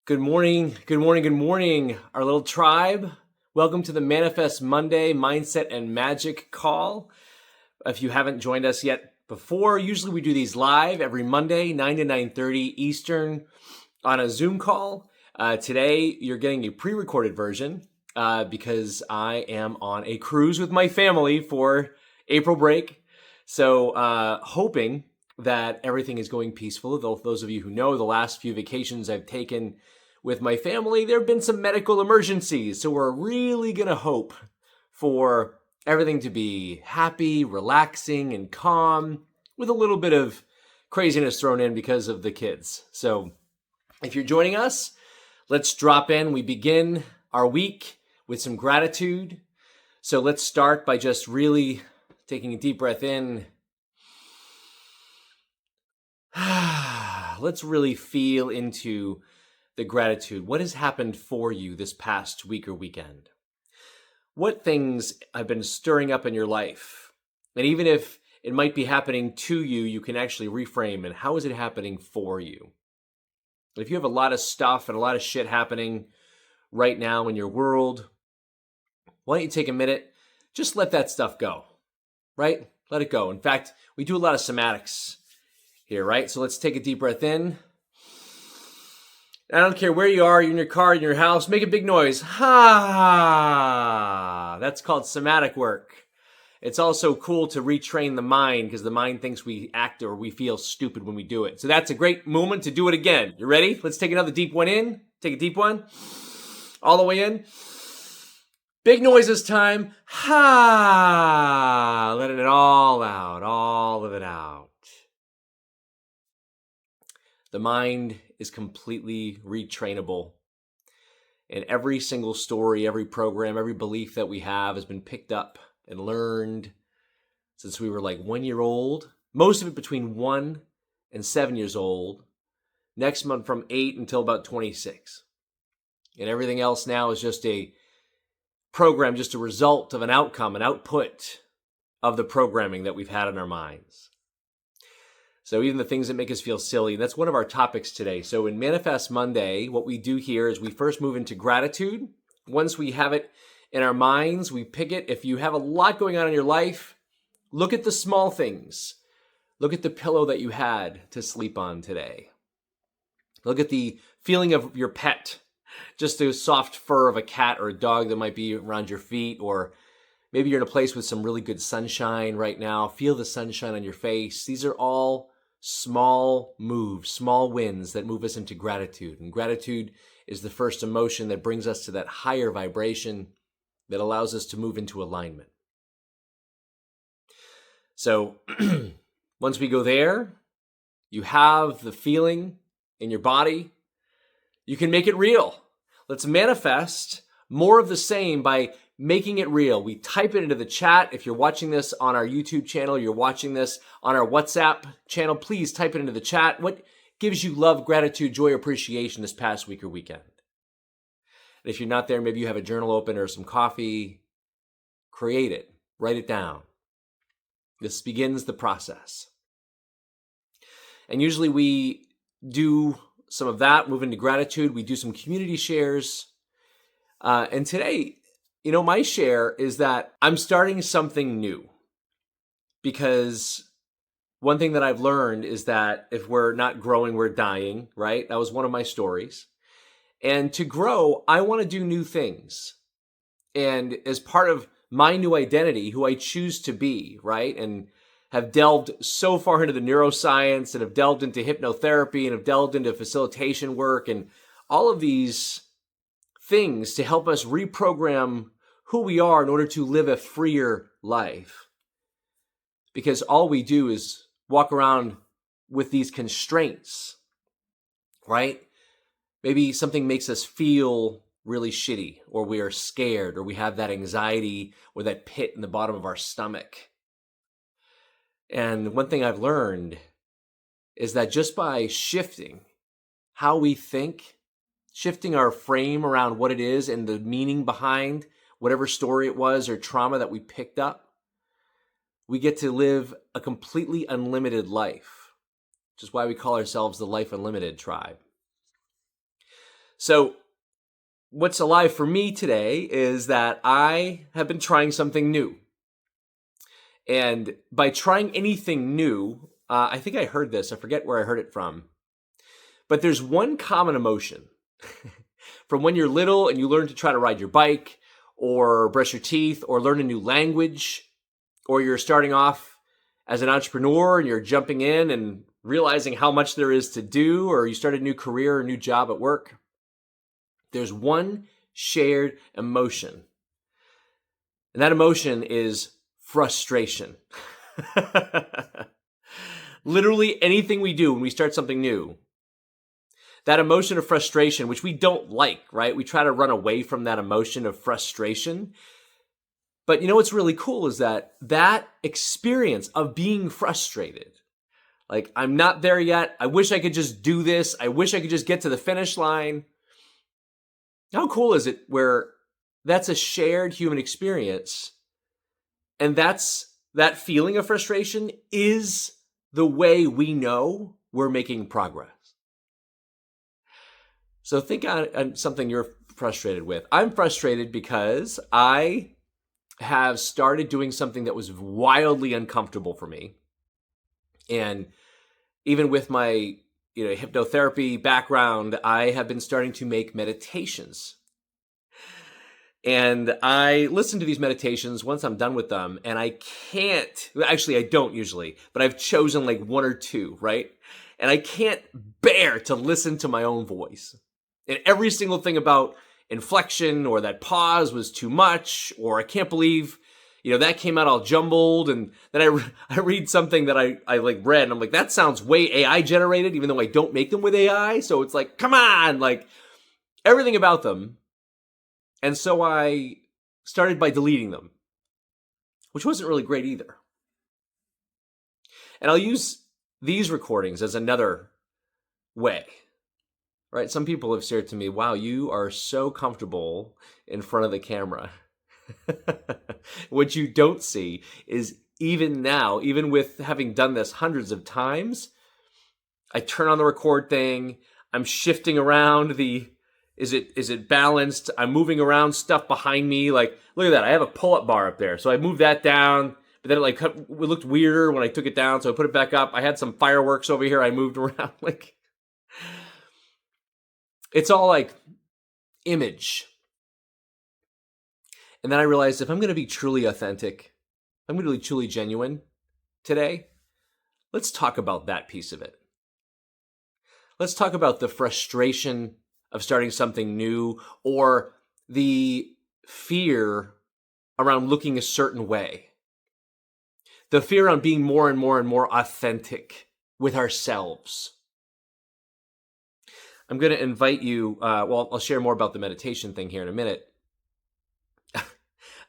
Good morning, good morning, good morning, our little tribe. Welcome to the Manifest Monday Mindset and Magic call. If you haven't joined us yet before, usually we do these live every Monday, 9 to 9:30 Eastern on a Zoom call. Today, you're getting a pre-recorded version because I am on a cruise with my family for April break. So hoping that everything is going peaceful. Those of you who know, the last few vacations I've taken with my family, there have been some medical emergencies. So we're really going to hope for everything to be happy, relaxing, and calm with a little bit of craziness thrown in because of the kids. So if you're joining us, let's drop in. We begin our week with some gratitude. So let's start by just really taking a deep breath in. Let's really feel into the gratitude. What has happened for you this past week or weekend? What things have been stirring up in your life? And even if it might be happening to you, you can actually reframe and how is it happening for you? If you have a lot of stuff and a lot of shit happening right now in your world, why don't you take a minute, just let that stuff go, right? Let it go. In fact, we do a lot of somatics here, right? So let's take a deep breath in. I don't care where you are, you're in your car, in your house, make a big noise. Ha! That's called somatic work. It's also cool to retrain the mind because the mind thinks we act or we feel stupid when we do it. So that's a great moment to do it again. You ready? Let's take another deep one in. Take a deep one. All the way in. Big noise this time. Ha! Letting it all out. All of it out. The mind is completely retrainable. And every single story, every program, every belief that we have has been picked up and learned since we were like 1 year old. Most of it between 1 and 7 years old. Next month from 8 until about 26. And everything else now is just a program, just a result of an outcome, an output of the programming that we've had in our minds. So even the things that make us feel silly, that's one of our topics today. So in Manifest Monday, what we do here is we first move into gratitude. Once we have it in our minds, we pick it. If you have a lot going on in your life, look at the small things. Look at the pillow that you had to sleep on today. Look at the feeling of your pet, just the soft fur of a cat or a dog that might be around your feet, or maybe you're in a place with some really good sunshine right now. Feel the sunshine on your face. These are all small moves, small wins that move us into gratitude. And gratitude is the first emotion that brings us to that higher vibration that allows us to move into alignment. So once we go there, you have the feeling in your body. You can make it real. Let's manifest more of the same by making it real. We type it into the chat. If you're watching this on our YouTube channel, you're watching this on our WhatsApp channel, please type it into the chat. What gives you love, gratitude, joy, appreciation this past week or weekend? And if you're not there, maybe you have a journal open or some coffee. Create it. Write it down. This begins the process. And usually we do some of that, move into gratitude. We do some community shares. And today, my share is that I'm starting something new, because one thing that I've learned is that if we're not growing, we're dying, right? That was one of my stories. And to grow, I want to do new things. And as part of my new identity, who I choose to be, right? And have delved so far into the neuroscience and have delved into hypnotherapy and have delved into facilitation work and all of these things to help us reprogram who we are in order to live a freer life. Because all we do is walk around with these constraints, right? Maybe something makes us feel really shitty, or we are scared, or we have that anxiety or that pit in the bottom of our stomach. And one thing I've learned is that just by shifting how we think, shifting our frame around what it is and the meaning behind whatever story it was or trauma that we picked up, we get to live a completely unlimited life, which is why we call ourselves the Life Unlimited tribe. So what's alive for me today is that I have been trying something new. And by trying anything new, I think I heard this. I forget where I heard it from. But there's one common emotion from when you're little and you learn to try to ride your bike or brush your teeth or learn a new language, or you're starting off as an entrepreneur and you're jumping in and realizing how much there is to do, or you start a new career or new job at work. There's one shared emotion. And that emotion is frustration. Literally anything we do when we start something new, that emotion of frustration, which we don't like, right? We try to run away from that emotion of frustration. But you know what's really cool is that experience of being frustrated, like, I'm not there yet. I wish I could just do this. I wish I could just get to the finish line. How cool is it where that's a shared human experience? And that feeling of frustration is the way we know we're making progress. So think on something you're frustrated with. I'm frustrated because I have started doing something that was wildly uncomfortable for me. And even with my hypnotherapy background, I have been starting to make meditations. And I listen to these meditations once I'm done with them, and I don't usually, but I've chosen like one or two, right? And I can't bear to listen to my own voice. And every single thing about inflection or that pause was too much, or I can't believe, that came out all jumbled. And then I read something that I like read, and I'm like, that sounds way AI generated, even though I don't make them with AI. So it's like, come on, like everything about them. And so I started by deleting them, which wasn't really great either. And I'll use these recordings as another way, right? Some people have said to me, wow, you are so comfortable in front of the camera. What you don't see is even now, even with having done this hundreds of times, I turn on the record thing, I'm shifting around is it balanced? I'm moving around stuff behind me. Like, look at that. I have a pull-up bar up there. So I moved that down, but then it looked weirder when I took it down. So I put it back up. I had some fireworks over here. I moved around. Like, it's all like image. And then I realized if I'm going to be truly authentic, I'm going to be truly genuine today, let's talk about that piece of it. Let's talk about the frustration of starting something new, or the fear around looking a certain way. The fear on being more and more and more authentic with ourselves. I'm going to invite you, I'll share more about the meditation thing here in a minute.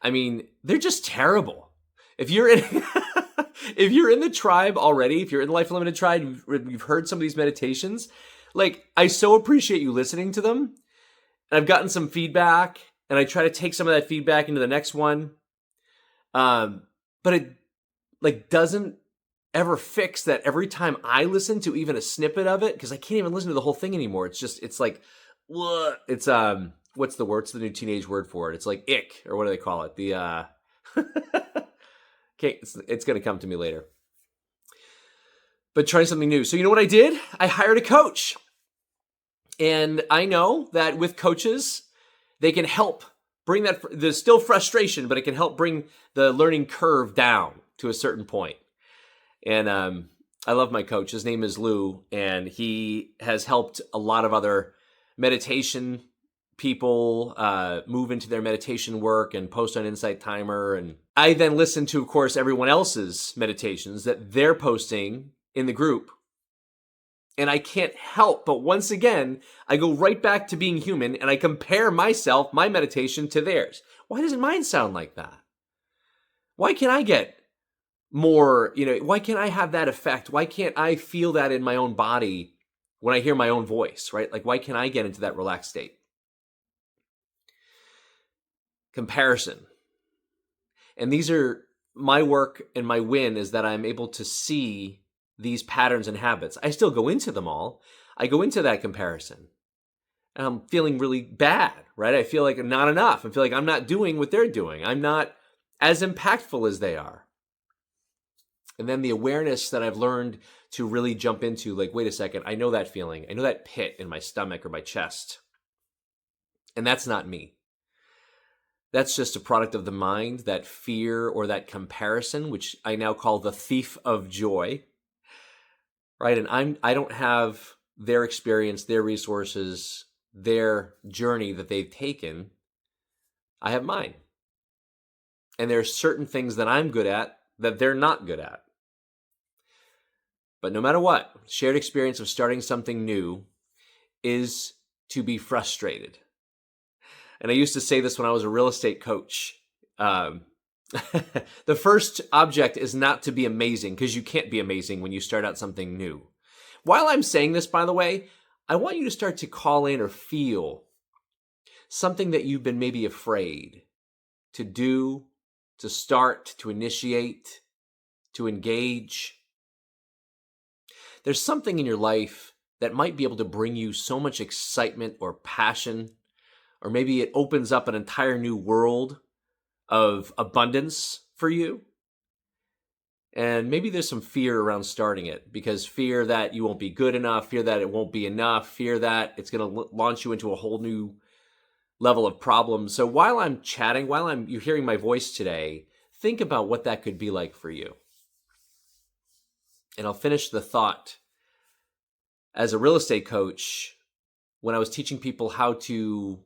I mean, they're just terrible. If you're in if you're in the tribe already, if you're in the Life Unlimited tribe, you've heard some of these meditations, like, I so appreciate you listening to them. And I've gotten some feedback, and I try to take some of that feedback into the next one. But it like doesn't ever fix that every time I listen to even a snippet of it, because I can't even listen to the whole thing anymore. It's like, it's what's the word? What's the new teenage word for it? It's like ick, or what do they call it? The okay, it's gonna come to me later. But trying something new. So you know what I did? I hired a coach. And I know that with coaches, they can help bring there's still frustration, but it can help bring the learning curve down to a certain point. And I love my coach. His name is Lou, and he has helped a lot of other meditation people move into their meditation work and post on Insight Timer. And I then listen to, of course, everyone else's meditations that they're posting in the group. And I can't help but once again, I go right back to being human and I compare myself, my meditation, to theirs. Why doesn't mine sound like that? Why can't I get more, why can't I have that effect? Why can't I feel that in my own body when I hear my own voice, right? Like, why can't I get into that relaxed state? Comparison. And these are my work, and my win is that I'm able to see these patterns and habits. I still go into them all. I go into that comparison. and I'm feeling really bad, right? I feel like I'm not enough. I feel like I'm not doing what they're doing. I'm not as impactful as they are. And then the awareness that I've learned to really jump into, like, wait a second, I know that feeling. I know that pit in my stomach or my chest. And that's not me. That's just a product of the mind, that fear or that comparison, which I now call the thief of joy, right? And I don't have their experience, their resources, their journey that they've taken. I have mine. And there are certain things that I'm good at that they're not good at. But no matter what, shared experience of starting something new is to be frustrated. And I used to say this when I was a real estate coach. The first object is not to be amazing, because you can't be amazing when you start out something new. While I'm saying this, by the way, I want you to start to call in or feel something that you've been maybe afraid to do, to start, to initiate, to engage. There's something in your life that might be able to bring you so much excitement or passion, or maybe it opens up an entire new world of abundance for you. And maybe there's some fear around starting it, because fear that you won't be good enough, fear that it won't be enough, fear that it's going to launch you into a whole new level of problems. So while I'm chatting, you're hearing my voice today, think about what that could be like for you. And I'll finish the thought. As a real estate coach, when I was teaching people how to,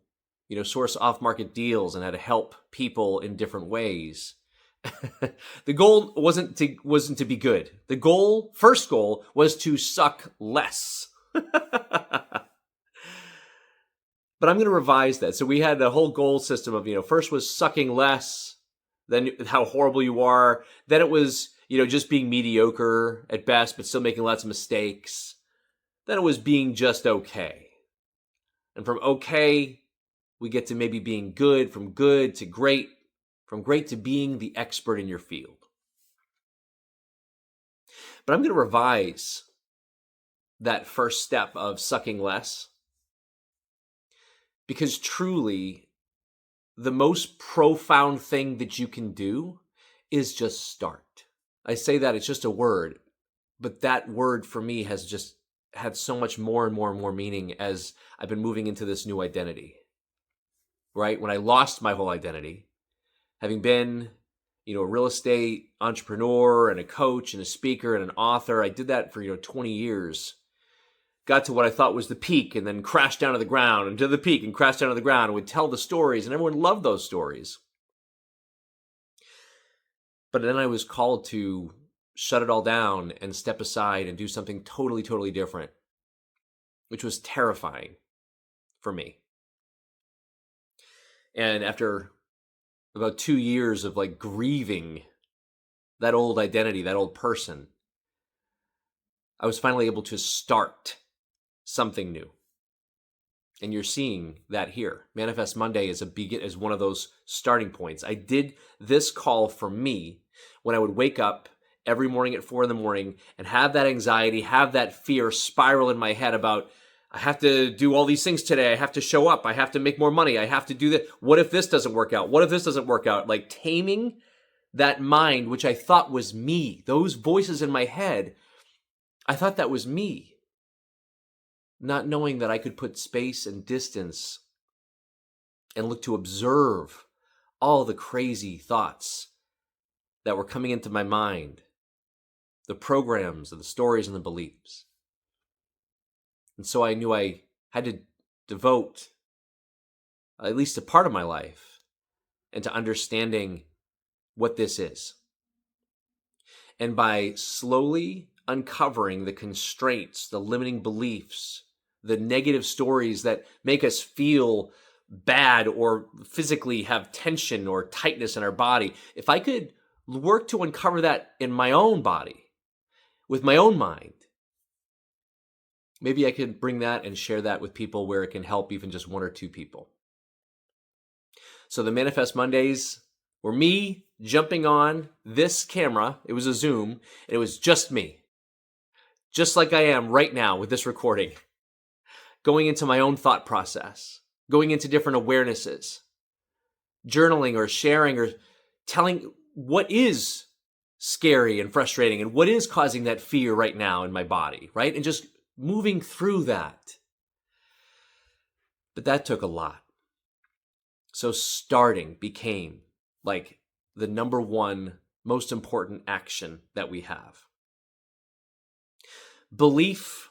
source off-market deals and how to help people in different ways, the goal wasn't to be good. The first goal was to suck less. But I'm going to revise that. So we had the whole goal system of, first was sucking less, then how horrible you are. Then it was, just being mediocre at best, but still making lots of mistakes. Then it was being just okay. And from okay, we get to maybe being good, from good to great, from great to being the expert in your field. But I'm going to revise that first step of sucking less, because truly, the most profound thing that you can do is just start. I say that it's just a word, but that word for me has just had so much more and more and more meaning as I've been moving into this new identity, right? When I lost my whole identity, having been, a real estate entrepreneur and a coach and a speaker and an author, I did that for, 20 years. Got to what I thought was the peak and then crashed down to the ground, and to the peak and crashed down to the ground, and would tell the stories, and everyone loved those stories. But then I was called to shut it all down and step aside and do something totally, totally different, which was terrifying for me. And after about 2 years of grieving that old identity, that old person, I was finally able to start something new. And you're seeing that here. Manifest Monday is one of those starting points. I did this call for me when I would wake up every morning at 4 a.m. and have that anxiety, have that fear spiral in my head about, I have to do all these things today. I have to show up. I have to make more money. I have to do that. What if this doesn't work out? What if this doesn't work out? Taming that mind, which I thought was me, those voices in my head, I thought that was me. Not knowing that I could put space and distance and look to observe all the crazy thoughts that were coming into my mind, the programs and the stories and the beliefs. And so I knew I had to devote at least a part of my life into understanding what this is. And by slowly uncovering the constraints, the limiting beliefs, the negative stories that make us feel bad or physically have tension or tightness in our body, if I could work to uncover that in my own body, with my own mind, maybe I could bring that and share that with people where it can help even just 1 or 2 people. So the Manifest Mondays were me jumping on this camera. It was a Zoom, and it was just me. Just like I am right now with this recording. going into my own thought process, going into different awarenesses, journaling or sharing or telling what is scary and frustrating and what is causing that fear right now in my body, right? And just moving through that. But that took a lot. So starting became like the number one most important action that we have. Belief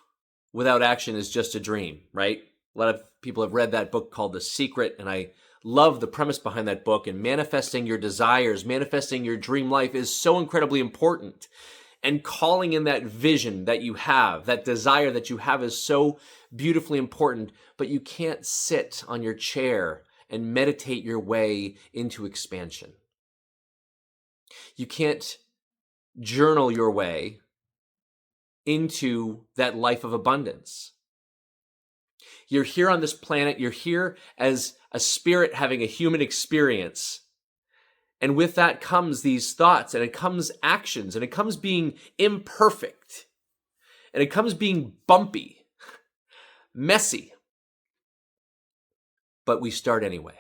without action is just a dream, right? A lot of people have read that book called The Secret, and I love the premise behind that book. And manifesting your desires, manifesting your dream life is so incredibly important. And calling in that vision that you have, that desire that you have is so beautifully important, but you can't sit on your chair and meditate your way into expansion. You can't journal your way into that life of abundance. You're here on this planet. You're here as a spirit having a human experience. And with that comes these thoughts, and it comes actions, and it comes being imperfect, and it comes being bumpy, messy. But we start anyway.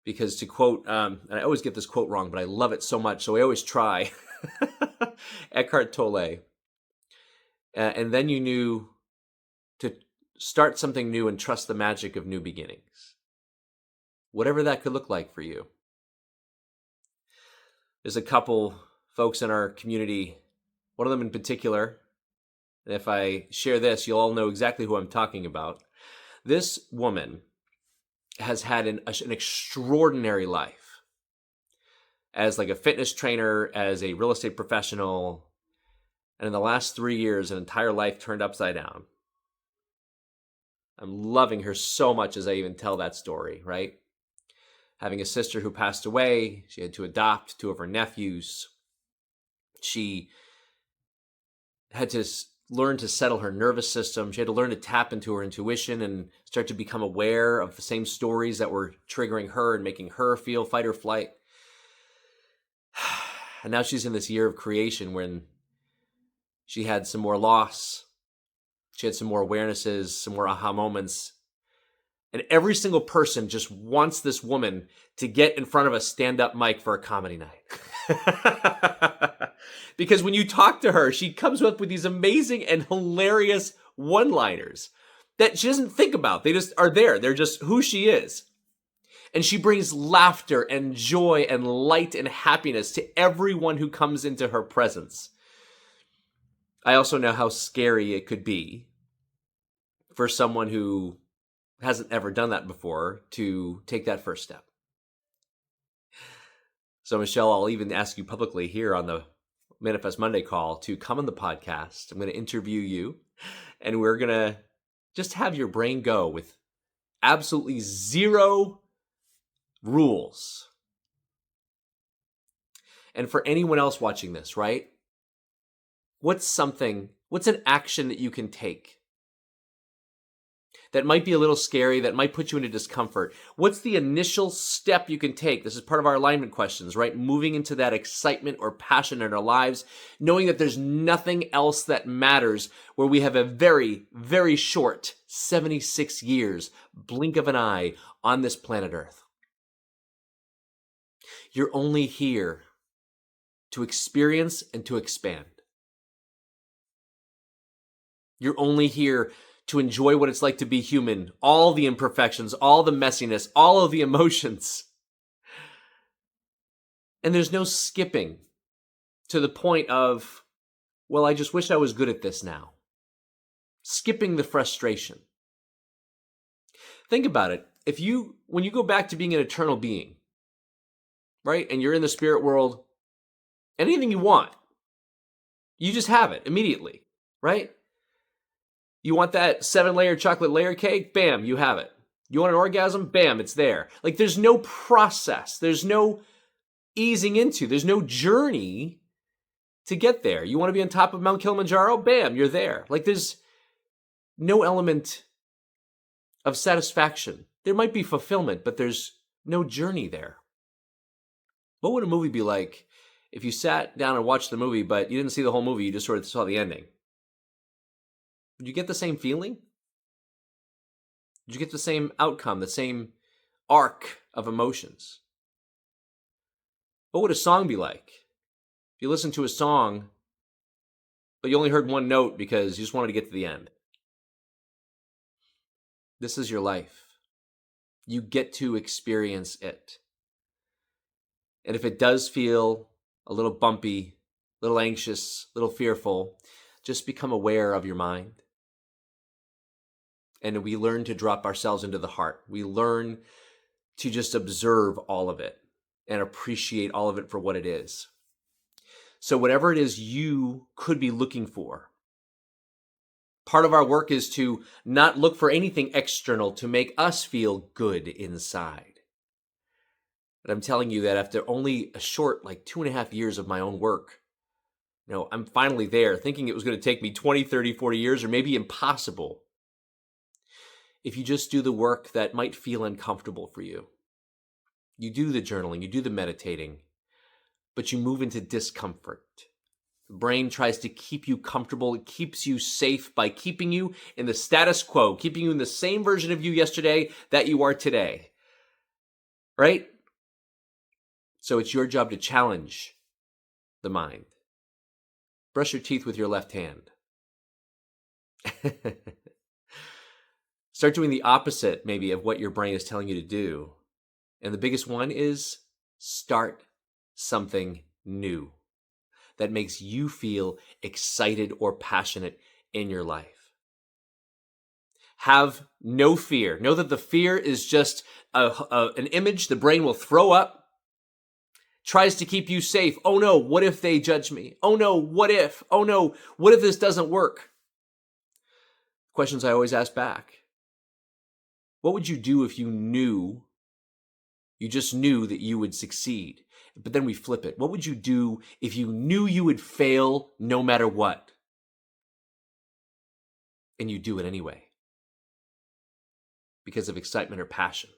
Because to quote, and I always get this quote wrong, but I love it so much, so I always try. Eckhart Tolle. And then you knew to start something new and trust the magic of new beginnings. Whatever that could look like for you. There's a couple folks in our community, one of them in particular, and if I share this, you'll all know exactly who I'm talking about. This woman has had an extraordinary life as like a fitness trainer, as a real estate professional, and in the last 3 years, an entire life turned upside down. I'm loving her so much as I even tell that story, right? Having a sister who passed away, she had to adopt 2 of her nephews. She had to learn to settle her nervous system. She had to learn to tap into her intuition and start to become aware of the same stories that were triggering her and making her feel fight or flight. And now she's in this year of creation when she had some more loss. She had some more awarenesses, some more aha moments. And every single person just wants this woman to get in front of a stand-up mic for a comedy night. Because when you talk to her, she comes up with these amazing and hilarious one-liners that she doesn't think about. They just are there. They're just who she is. And she brings laughter and joy and light and happiness to everyone who comes into her presence. I also know how scary it could be for someone who hasn't ever done that before to take that first step. So Michelle, I'll even ask you publicly here on the Manifest Monday call to come on the podcast. I'm going to interview you, and we're going to just have your brain go with absolutely zero rules. And for anyone else watching this, right? What's an action that you can take that might be a little scary, that might put you into discomfort? What's the initial step you can take? This is part of our alignment questions, right? Moving into that excitement or passion in our lives, knowing that there's nothing else that matters, where we have a very, very short 76 years, blink of an eye on this planet Earth. You're only here to experience and to expand. You're only here to enjoy what it's like to be human, all the imperfections, all the messiness, all of the emotions. And there's no skipping to the point of, well, I just wish I was good at this now. Skipping the frustration. Think about it. When you go back to being an eternal being, right, and you're in the spirit world, anything you want, you just have it immediately, right? You want that 7-layer chocolate layer cake? Bam, you have it. You want an orgasm? Bam, it's there. Like, there's no process. There's no easing into. There's no journey to get there. You want to be on top of Mount Kilimanjaro? Bam, you're there. Like, there's no element of satisfaction. There might be fulfillment, but there's no journey there. What would a movie be like if you sat down and watched the movie, but you didn't see the whole movie, you just sort of saw the ending? Would you get the same feeling? Would you get the same outcome, the same arc of emotions? What would a song be like? If you listen to a song, but you only heard one note because you just wanted to get to the end. This is your life. You get to experience it. And if it does feel a little bumpy, a little anxious, a little fearful, just become aware of your mind. And we learn to drop ourselves into the heart. We learn to just observe all of it and appreciate all of it for what it is. So whatever it is you could be looking for, part of our work is to not look for anything external to make us feel good inside. But I'm telling you that after only a short, 2.5 years of my own work, I'm finally there, thinking it was going to take me 20, 30, 40 years, or maybe impossible. If you just do the work that might feel uncomfortable for you, you do the journaling, you do the meditating, but you move into discomfort. The brain tries to keep you comfortable. It keeps you safe by keeping you in the status quo, keeping you in the same version of you yesterday that you are today. Right? So it's your job to challenge the mind. Brush your teeth with your left hand. Start doing the opposite, maybe, of what your brain is telling you to do. And the biggest one is start something new that makes you feel excited or passionate in your life. Have no fear. Know that the fear is just an image the brain will throw up, tries to keep you safe. Oh no, what if they judge me? Oh no, what if? Oh no, what if this doesn't work? Questions I always ask back. What would you do if you just knew that you would succeed? But then we flip it. What would you do if you knew you would fail no matter what? And you do it anyway because of excitement or passion.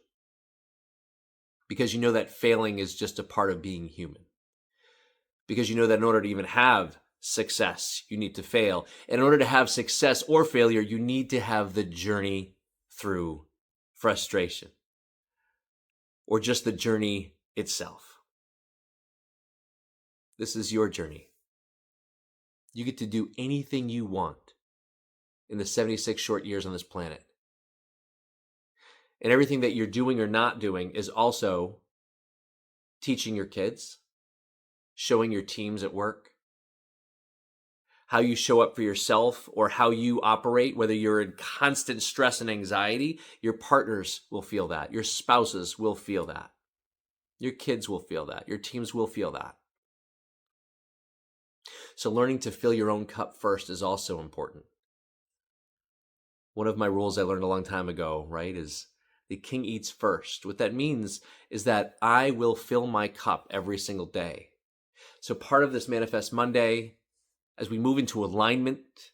Because you know that failing is just a part of being human. Because you know that in order to even have success, you need to fail. And in order to have success or failure, you need to have the journey through frustration or just the journey itself. This is your journey. You get to do anything you want in the 76 short years on this planet. And everything that you're doing or not doing is also teaching your kids, showing your teams at work, how you show up for yourself or how you operate, whether you're in constant stress and anxiety, your partners will feel that. Your spouses will feel that. Your kids will feel that. Your teams will feel that. So learning to fill your own cup first is also important. One of my rules I learned a long time ago, right, is the king eats first. What that means is that I will fill my cup every single day. So part of this Manifest Monday, as we move into alignment,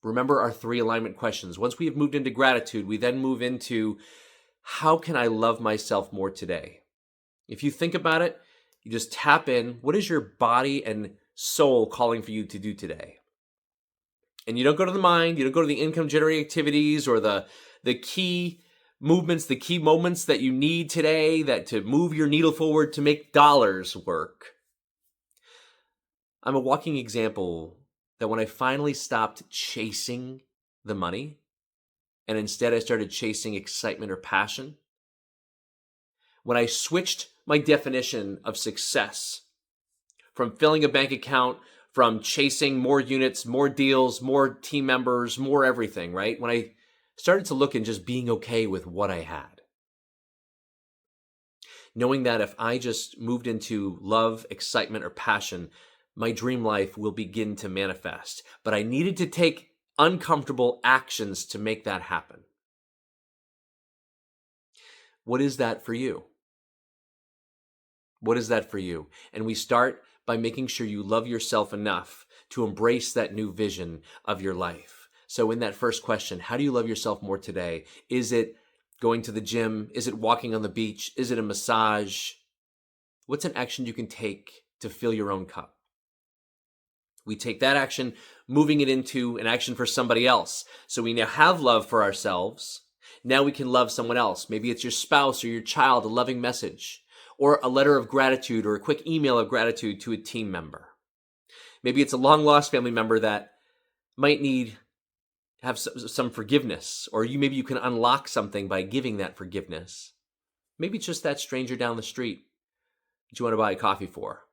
remember our 3 alignment questions. Once we have moved into gratitude, we then move into how can I love myself more today? If you think about it, you just tap in. What is your body and soul calling for you to do today? And you don't go to the mind, you don't go to the income generating activities or the key movements, the key moments that you need today that to move your needle forward to make dollars work. I'm a walking example that when I finally stopped chasing the money and instead I started chasing excitement or passion, when I switched my definition of success from filling a bank account, from chasing more units, more deals, more team members, more everything, right? When I started to look and just being okay with what I had. Knowing that if I just moved into love, excitement, or passion, my dream life will begin to manifest. But I needed to take uncomfortable actions to make that happen. What is that for you? What is that for you? And we start by making sure you love yourself enough to embrace that new vision of your life. So in that first question, how do you love yourself more today? Is it going to the gym? Is it walking on the beach? Is it a massage? What's an action you can take to fill your own cup? We take that action, moving it into an action for somebody else. So we now have love for ourselves. Now we can love someone else. Maybe it's your spouse or your child, a loving message, or a letter of gratitude or a quick email of gratitude to a team member. Maybe it's a long-lost family member that might have some forgiveness, or maybe you can unlock something by giving that forgiveness. Maybe it's just that stranger down the street that you want to buy a coffee for,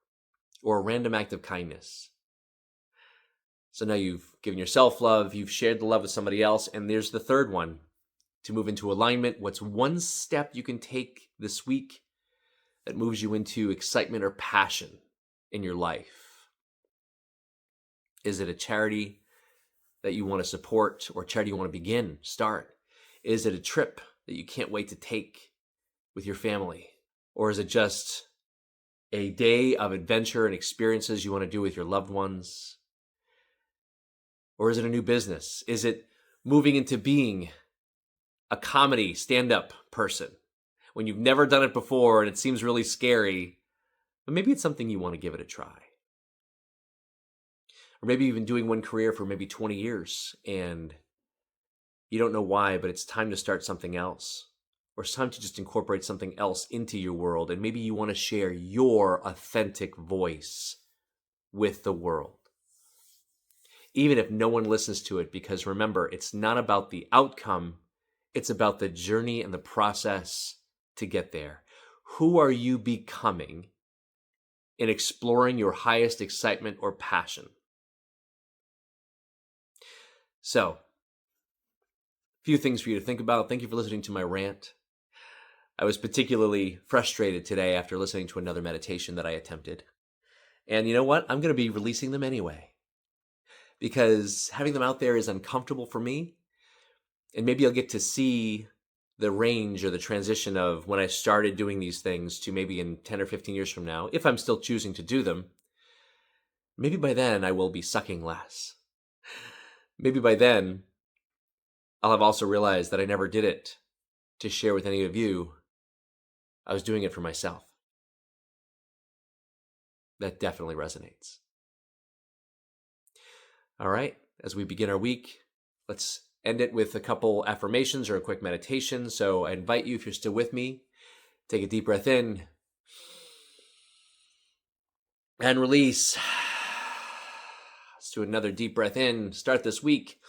or a random act of kindness. So now you've given yourself love, you've shared the love with somebody else, and there's the third one, to move into alignment. What's one step you can take this week that moves you into excitement or passion in your life? Is it a charity that you want to support, or charity you want to start? Is it a trip that you can't wait to take with your family? Or is it just a day of adventure and experiences you want to do with your loved ones? Or is it a new business? Is it moving into being a comedy stand-up person when you've never done it before and it seems really scary, but maybe it's something you want to give it a try? Or maybe you've been doing one career for maybe 20 years and you don't know why, but it's time to start something else. Or it's time to just incorporate something else into your world, and maybe you want to share your authentic voice with the world, even if no one listens to it, because remember, it's not about the outcome, it's about the journey and the process to get there. Who are you becoming in exploring your highest excitement or passion? So, a few things for you to think about. Thank you for listening to my rant. I was particularly frustrated today after listening to another meditation that I attempted. And you know what? I'm going to be releasing them anyway, because having them out there is uncomfortable for me. And maybe I'll get to see the range or the transition of when I started doing these things to maybe in 10 or 15 years from now, if I'm still choosing to do them. Maybe by then I will be sucking less. Maybe by then I'll have also realized that I never did it to share with any of you. I was doing it for myself. That definitely resonates. All right, as we begin our week, let's end it with a couple affirmations or a quick meditation. So I invite you, if you're still with me, take a deep breath in and release. Let's do another deep breath in. Start this week.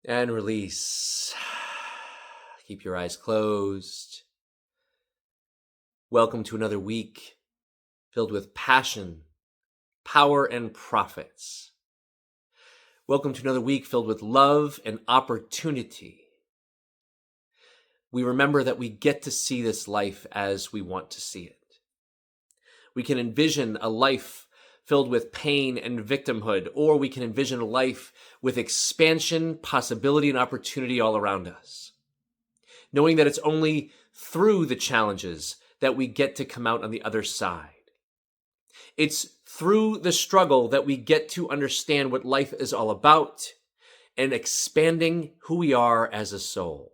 And release. Keep your eyes closed. Welcome to another week filled with passion, power, and profits. Welcome to another week filled with love and opportunity. We remember that we get to see this life as we want to see it. We can envision a life filled with pain and victimhood, or we can envision a life with expansion, possibility, and opportunity all around us. Knowing that it's only through the challenges that we get to come out on the other side. It's through the struggle that we get to understand what life is all about and expanding who we are as a soul.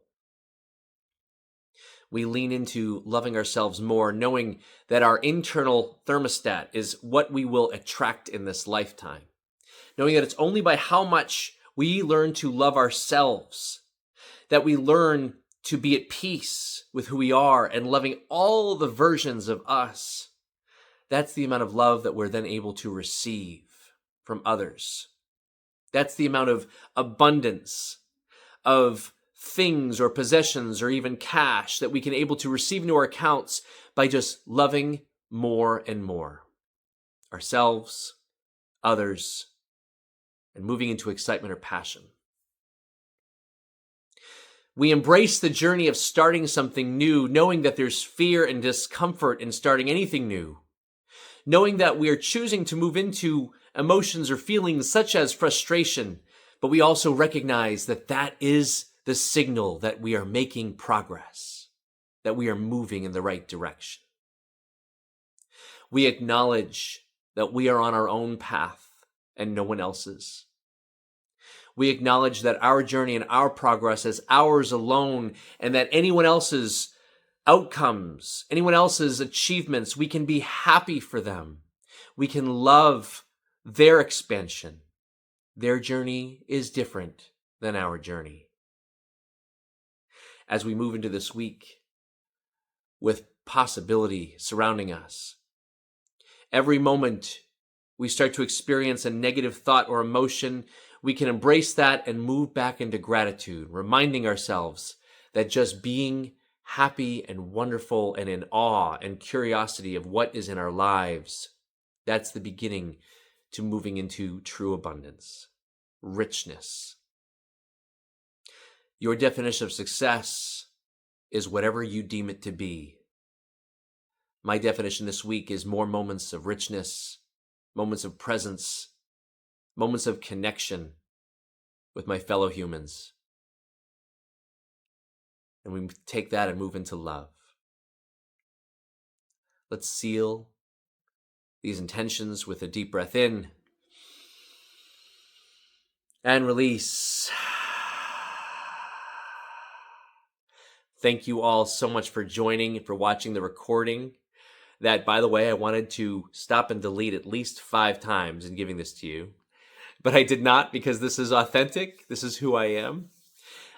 We lean into loving ourselves more, knowing that our internal thermostat is what we will attract in this lifetime. Knowing that it's only by how much we learn to love ourselves that we learn to be at peace with who we are and loving all the versions of us. That's the amount of love that we're then able to receive from others. That's the amount of abundance of things or possessions or even cash that we can able to receive into our accounts by just loving more and more ourselves, others, and moving into excitement or passion. We embrace the journey of starting something new, knowing that there's fear and discomfort in starting anything new. Knowing that we are choosing to move into emotions or feelings such as frustration, but we also recognize that that is the signal that we are making progress, that we are moving in the right direction. We acknowledge that we are on our own path and no one else's. We acknowledge that our journey and our progress is ours alone, and that anyone else's outcomes, anyone else's achievements, we can be happy for them. We can love their expansion. Their journey is different than our journey. As we move into this week with possibility surrounding us, every moment we start to experience a negative thought or emotion, we can embrace that and move back into gratitude, reminding ourselves that just being happy and wonderful and in awe and curiosity of what is in our lives, that's the beginning to moving into true abundance, richness. Your definition of success is whatever you deem it to be. My definition this week is more moments of richness, moments of presence, moments of connection with my fellow humans. And we take that and move into love. Let's seal these intentions with a deep breath in and release. Thank you all so much for joining and for watching the recording. That, by the way, I wanted to stop and delete at least 5 times in giving this to you. But I did not, because this is authentic. This is who I am.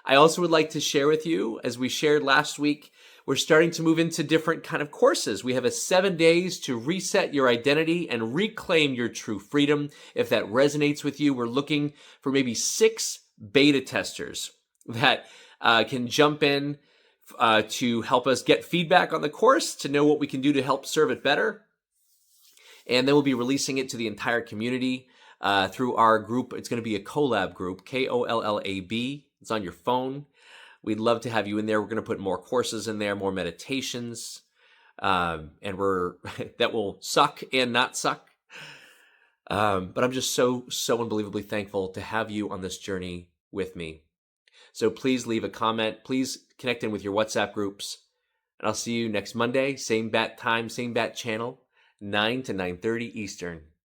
I also would like to share with you, as we shared last week, we're starting to move into different kind of courses. We have a 7 days to reset your identity and reclaim your true freedom. If that resonates with you, we're looking for maybe 6 beta testers that can jump in to help us get feedback on the course, to know what we can do to help serve it better. And then we'll be releasing it to the entire community through our group. It's going to be a collab group, KOLLAB. It's on your phone. We'd love to have you in there. We're going to put more courses in there, more meditations, and that will suck and not suck. But I'm just so unbelievably thankful to have you on this journey with me. So please leave a comment. Please connect in with your WhatsApp groups. And I'll see you next Monday, same bat time, same bat channel, 9 to 9:30 Eastern.